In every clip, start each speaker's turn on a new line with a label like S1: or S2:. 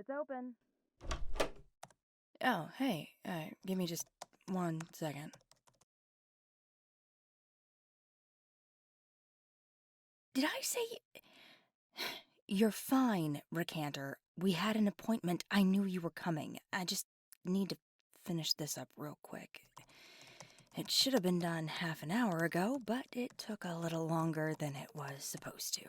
S1: It's open.
S2: Oh, hey, give me just 1 second. Did I say... You're fine, Recanter. We had an appointment. I knew you were coming. I just need to finish this up real quick. It should have been done half an hour ago, but it took a little longer than it was supposed to.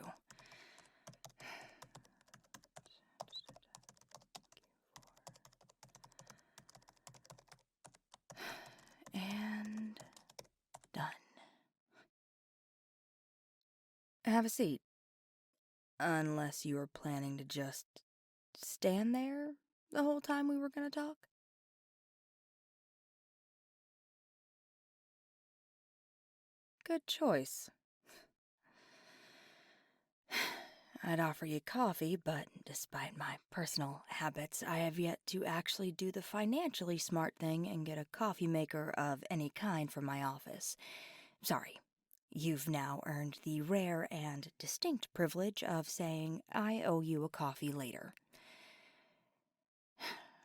S2: And done. Have a seat. Unless you were planning to just stand there the whole time we were going to talk? Good choice. I'd offer you coffee, but despite my personal habits, I have yet to actually do the financially smart thing and get a coffee maker of any kind for my office. Sorry. You've now earned the rare and distinct privilege of saying, I owe you a coffee later.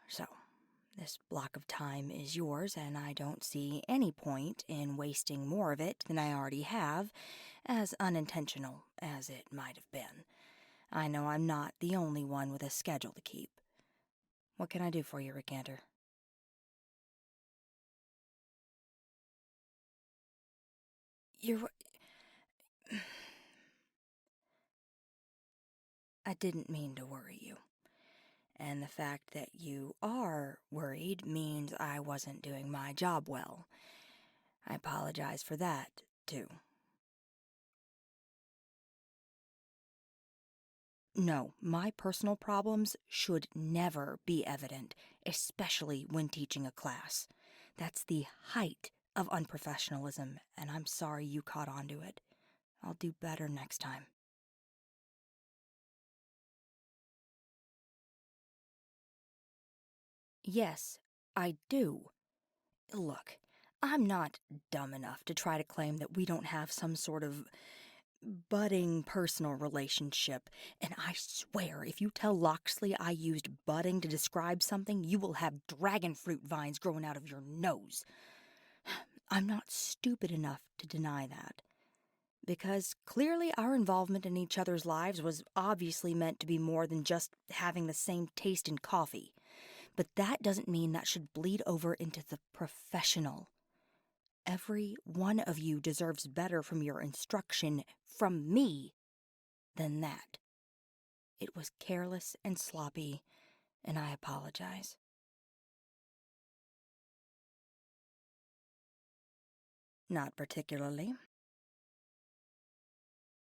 S2: So, this block of time is yours, and I don't see any point in wasting more of it than I already have, as unintentional as it might have been. I know I'm not the only one with a schedule to keep. What can I do for you, Recanter? I didn't mean to worry you. And the fact that you are worried means I wasn't doing my job well. I apologize for that, too. No, my personal problems should never be evident, especially when teaching a class. That's the height of unprofessionalism, and I'm sorry you caught on to it. I'll do better next time. Yes, I do. Look, I'm not dumb enough to try to claim that we don't have some sort of budding personal relationship, and I swear if you tell Locksley I used budding to describe something, you will have dragon fruit vines growing out of your nose. I'm not stupid enough to deny that. Because clearly our involvement in each other's lives was obviously meant to be more than just having the same taste in coffee. But that doesn't mean that should bleed over into the professional. Every one of you deserves better from your instruction from me than that. It was careless and sloppy, and I apologize. Not particularly.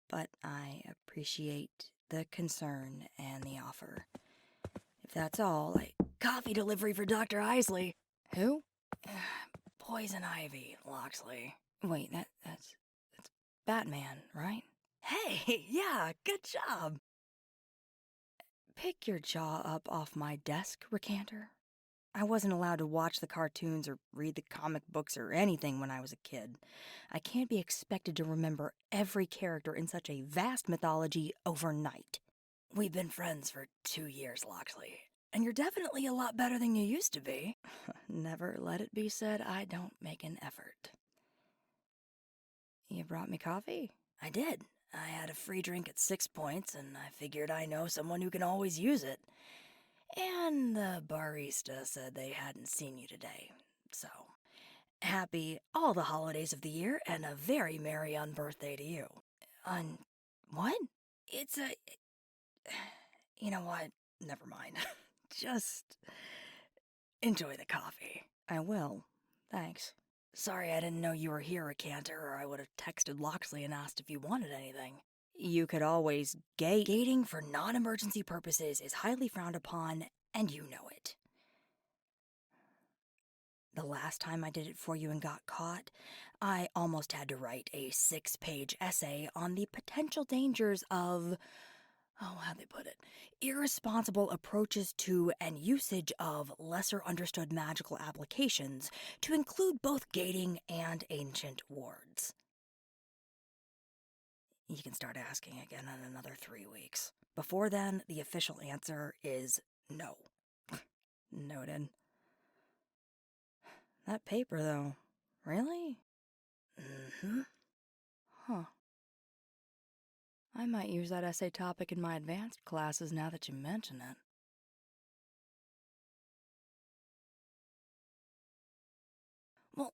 S2: But I appreciate the concern and the offer. If that's all, coffee delivery for Dr. Isley. Who? Poison Ivy, Locksley. Wait, that's Batman, right? Hey, yeah, good job. Pick your jaw up off my desk, Recanter. I wasn't allowed to watch the cartoons or read the comic books or anything when I was a kid. I can't be expected to remember every character in such a vast mythology overnight. We've been friends for 2 years, Locksley, and you're definitely a lot better than you used to be. Never let it be said I don't make an effort. You brought me coffee? I did. I had a free drink at 6 points, and I figured I know someone who can always use it. And the barista said they hadn't seen you today, so happy all the holidays of the year and a very merry unbirthday to you. What? It's a... You know what? Never mind. Just enjoy the coffee. I will. Thanks. Sorry I didn't know you were here, Recanter, or I would have texted Locksley and asked if you wanted anything. You could always gate. Gating for non-emergency purposes is highly frowned upon, and you know it. The last time I did it for you and got caught, I almost had to write a 6-page essay on the potential dangers of... how'd they put it? Irresponsible approaches to and usage of lesser understood magical applications to include both gating and ancient wards. You can start asking again in another 3 weeks. Before then, the official answer is No. Noted. That paper, though. Really? Mm-hmm. Huh. I might use that essay topic in my advanced classes now that you mention it. Well,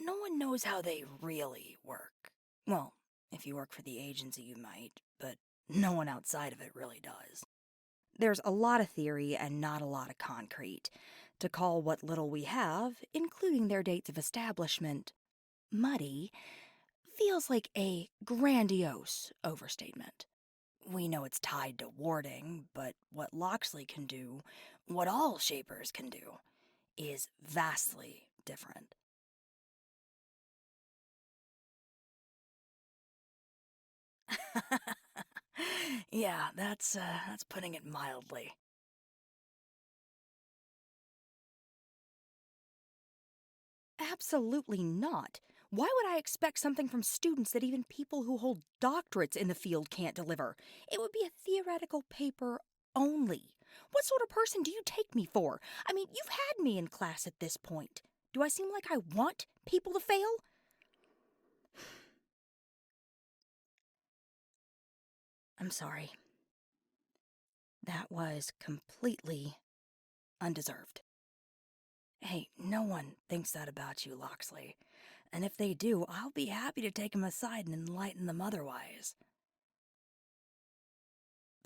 S2: no one knows how they really work. Well, if you work for the agency, you might, but no one outside of it really does. There's a lot of theory and not a lot of concrete. To call what little we have, including their dates of establishment, muddy, feels like a grandiose overstatement. We know it's tied to warding, but what Locksley can do, what all shapers can do, is vastly different. Yeah, that's putting it mildly. Absolutely not. Why would I expect something from students that even people who hold doctorates in the field can't deliver? It would be a theoretical paper only. What sort of person do you take me for? I mean, you've had me in class at this point. Do I seem like I want people to fail? I'm sorry. That was completely undeserved. Hey, no one thinks that about you, Locksley. And if they do, I'll be happy to take them aside and enlighten them otherwise.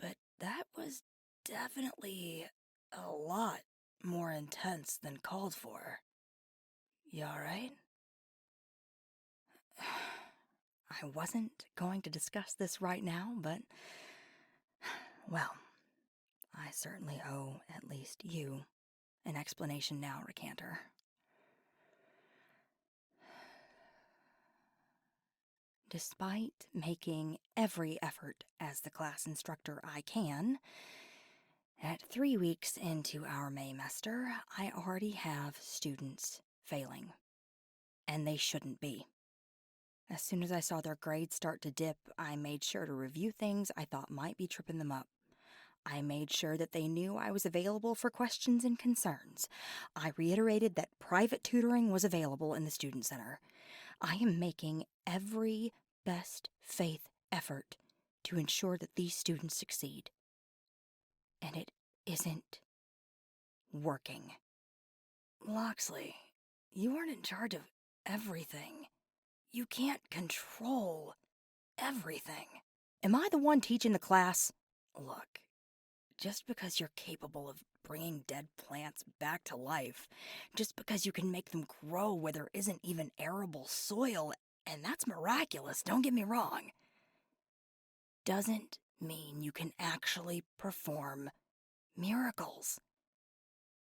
S2: But that was definitely a lot more intense than called for. You alright? I wasn't going to discuss this right now, but, well, I certainly owe at least you an explanation now, Recanter. Despite making every effort as the class instructor I can, at 3 weeks into our Maymester, I already have students failing. And they shouldn't be. As soon as I saw their grades start to dip, I made sure to review things I thought might be tripping them up. I made sure that they knew I was available for questions and concerns. I reiterated that private tutoring was available in the Student Center. I am making every best faith effort to ensure that these students succeed. And it isn't working. Locksley, you aren't in charge of everything. You can't control everything. Am I the one teaching the class? Look, just because you're capable of bringing dead plants back to life, just because you can make them grow where there isn't even arable soil, and that's miraculous, don't get me wrong, doesn't mean you can actually perform miracles.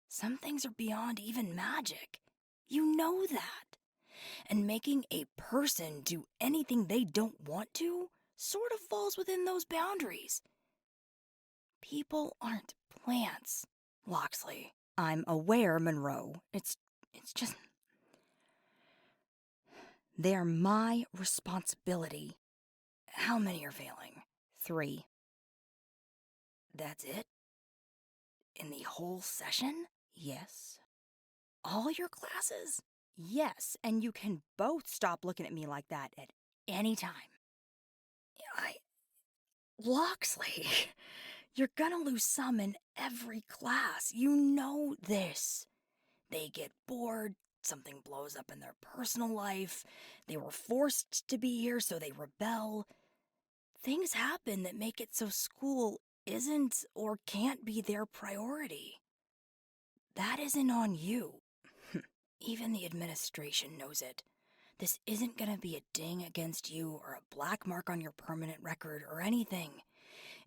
S2: Some things are beyond even magic. You know that. And making a person do anything they don't want to sort of falls within those boundaries. People aren't plants, Locksley. I'm aware, Monroe. It's just... They're my responsibility. How many are failing? 3. That's it? In the whole session? Yes. All your classes? Yes, and you can both stop looking at me like that at any time. Locksley, you're gonna lose some in every class. You know this. They get bored, something blows up in their personal life, they were forced to be here, so they rebel. Things happen that make it so school isn't or can't be their priority. That isn't on you. Even the administration knows it. This isn't gonna be a ding against you or a black mark on your permanent record or anything.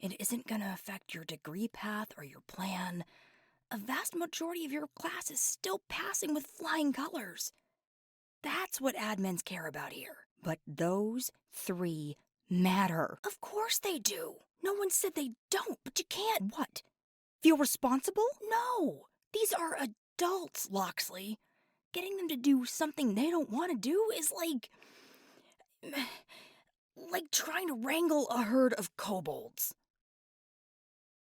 S2: It isn't gonna affect your degree path or your plan. A vast majority of your class is still passing with flying colors. That's what admins care about here. But those 3 matter. Of course they do. No one said they don't, but you can't. What? Feel responsible? No. These are adults, Locksley. Getting them to do something they don't want to do is like trying to wrangle a herd of kobolds.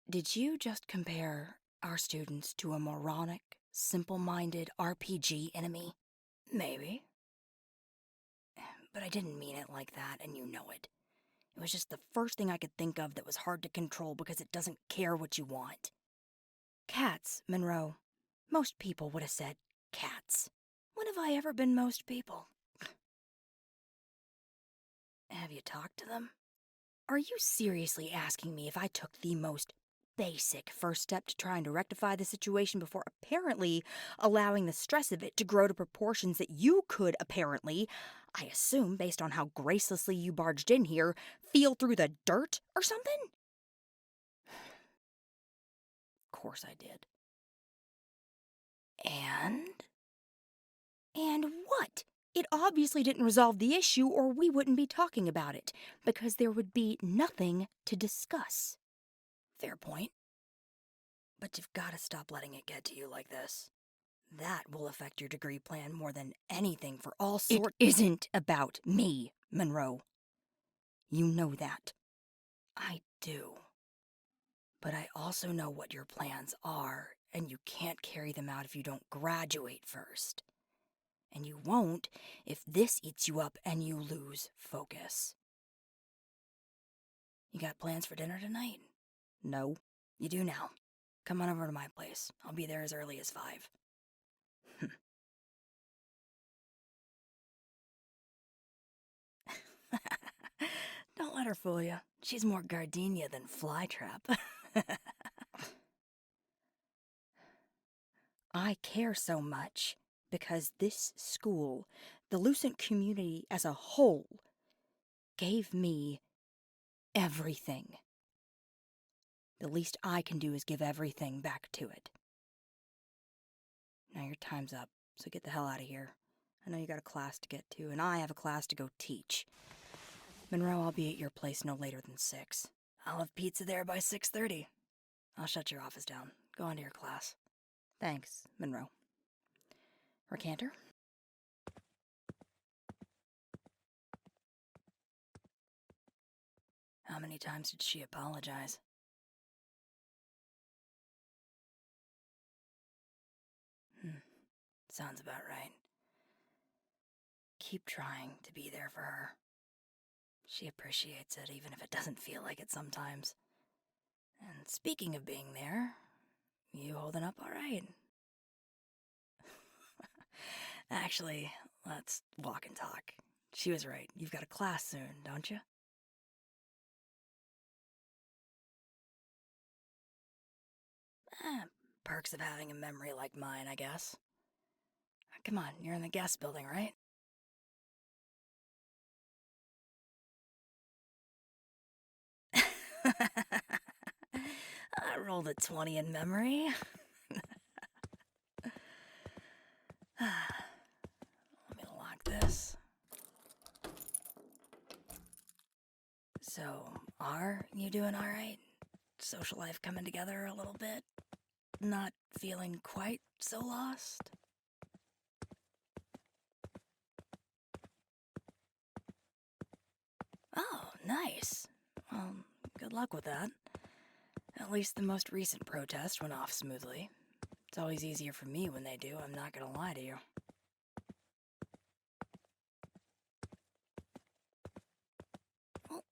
S2: Did you just compare our students to a moronic, simple-minded RPG enemy? Maybe. But I didn't mean it like that, and you know it. It was just the first thing I could think of that was hard to control because it doesn't care what you want. Cats, Monroe. Most people would have said cats. When have I ever been most people? Have you talked to them? Are you seriously asking me if I took the most basic first step to trying to rectify the situation before apparently allowing the stress of it to grow to proportions that you could apparently, I assume based on how gracelessly you barged in here, feel through the dirt or something? Of course I did. And what? It obviously didn't resolve the issue or we wouldn't be talking about it, because there would be nothing to discuss. Fair point. But you've got to stop letting it get to you like this. That will affect your degree plan more than anything for all sorts. It isn't about me, Monroe. You know that. I do. But I also know what your plans are, and you can't carry them out if you don't graduate first. And you won't if this eats you up and you lose focus. You got plans for dinner tonight? No. You do now. Come on over to my place. I'll be there as early as 5. Don't let her fool you. She's more gardenia than flytrap. I care so much because this school, the Lucent community as a whole, gave me everything. The least I can do is give everything back to it. Now your time's up, so get the hell out of here. I know you got a class to get to, and I have a class to go teach. Monroe, I'll be at your place no later than 6. I'll have pizza there by 6:30. I'll shut your office down. Go on to your class. Thanks, Monroe. Recanter? How many times did she apologize? Sounds about right. Keep trying to be there for her. She appreciates it, even if it doesn't feel like it sometimes. And speaking of being there, you holding up all right? Actually, let's walk and talk. She was right. You've got a class soon, don't you? Perks of having a memory like mine, I guess. Come on, you're in the guest building, right? I rolled a 20 in memory. Let me lock this. So, are you doing alright? Social life coming together a little bit? Not feeling quite so lost? Oh, nice. Well, good luck with that. At least the most recent protest went off smoothly. It's always easier for me when they do, I'm not gonna lie to you. Well,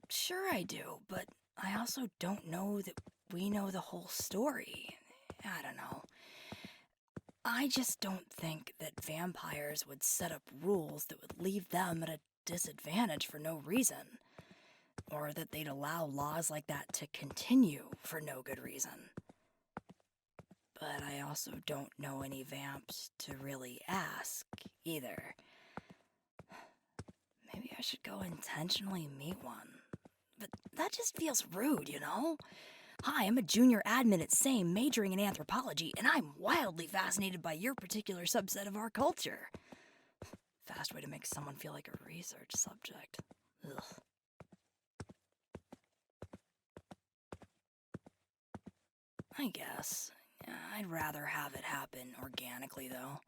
S2: sure I do, but I also don't know that we know the whole story. I don't know. I just don't think that vampires would set up rules that would leave them at a disadvantage for no reason. Or that they'd allow laws like that to continue for no good reason. But I also don't know any vamps to really ask, either. Maybe I should go intentionally meet one. But that just feels rude, you know? Hi, I'm a junior admin at SAME majoring in anthropology, and I'm wildly fascinated by your particular subset of our culture. Fast way to make someone feel like a research subject. Ugh. I guess. I'd rather have it happen organically, though.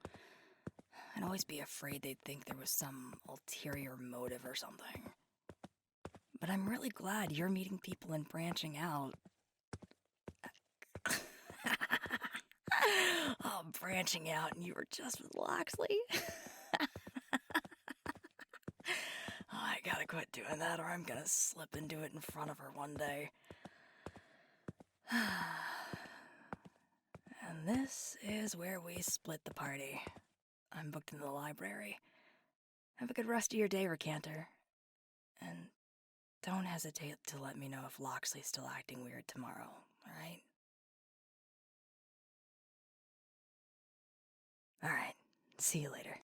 S2: I'd always be afraid they'd think there was some ulterior motive or something. But I'm really glad you're meeting people and branching out. branching out and you were just with Locksley. I gotta quit doing that or I'm gonna slip into it in front of her one day. And this is where we split the party. I'm booked in the library. Have a good rest of your day, Recanter. And don't hesitate to let me know if Locksley's still acting weird tomorrow, alright? Alright, see you later.